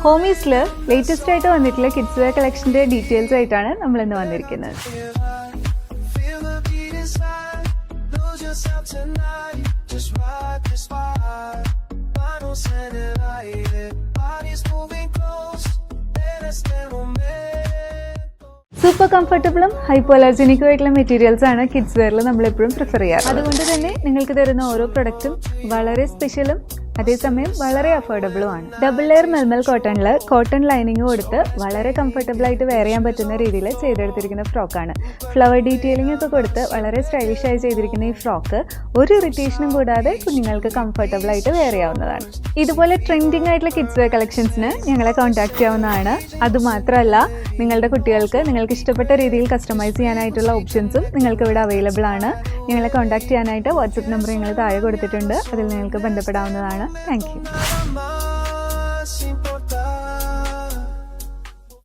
ഹോമീസിൽ latest ആയിട്ട് വന്നിട്ടുള്ള kids wear കളക്ഷൻ്റെ details ആയിട്ടാണ് നമ്മൾ ഇന്ന് വന്നിരിക്കുന്നത്. സൂപ്പർ കംഫർട്ടബിളും ഹൈപ്പോഅലർജനിക്കും ആയിട്ടുള്ള മെറ്റീരിയൽസ് ആണ് കിഡ്സ് വെയറിൽ നമ്മളെപ്പോഴും പ്രിഫർ ചെയ്യാറ്. അതുകൊണ്ട് തന്നെ നിങ്ങൾക്ക് തരുന്ന ഓരോ പ്രൊഡക്റ്റും വളരെ സ്പെഷ്യലും അതേസമയം വളരെ അഫോർഡബിളുമാണ്. ഡബിൾ ലെയർ മെൽമൽ കോട്ടണിൽ കോട്ടൺ ലൈനിങ് കൊടുത്ത് വളരെ കംഫർട്ടബിൾ ആയിട്ട് വെയർ ചെയ്യാൻ പറ്റുന്ന രീതിയിൽ ചെയ്തെടുത്തിരിക്കുന്ന ഫ്രോക്കാണ്. ഫ്ലവർ ഡീറ്റെയിലിംഗ് ഒക്കെ കൊടുത്ത് വളരെ സ്റ്റൈലിഷ് ആയി ചെയ്തിരിക്കുന്ന ഈ ഫ്രോക്ക് ഒരു ഇറിറ്റേഷനും കൂടാതെ കുഞ്ഞുങ്ങൾക്ക് കംഫർട്ടബിൾ ആയിട്ട് വെയർ ചെയ്യാവുന്നതാണ്. ഇതുപോലെ ട്രെൻഡിങ് ആയിട്ടുള്ള കിഡ്സ് വെയർ കളക്ഷൻസിന് ഞങ്ങളെ കോൺടാക്ട് ചെയ്യാവുന്നതാണ്. അതുമാത്രമല്ല, നിങ്ങളുടെ കുട്ടികൾക്ക് നിങ്ങൾക്ക് ഇഷ്ടപ്പെട്ട രീതിയിൽ കസ്റ്റമൈസ് ചെയ്യാനായിട്ടുള്ള ഓപ്ഷൻസും നിങ്ങൾക്ക് ഇവിടെ അവൈലബിൾ ആണ്. ഞങ്ങളെ കോൺടാക്ട് ചെയ്യാനായിട്ട് വാട്സപ്പ് നമ്പർ ഞങ്ങൾ താഴെ കൊടുത്തിട്ടുണ്ട്. അതിൽ നിങ്ങൾക്ക് ബന്ധപ്പെടാവുന്നതാണ്. Thank you.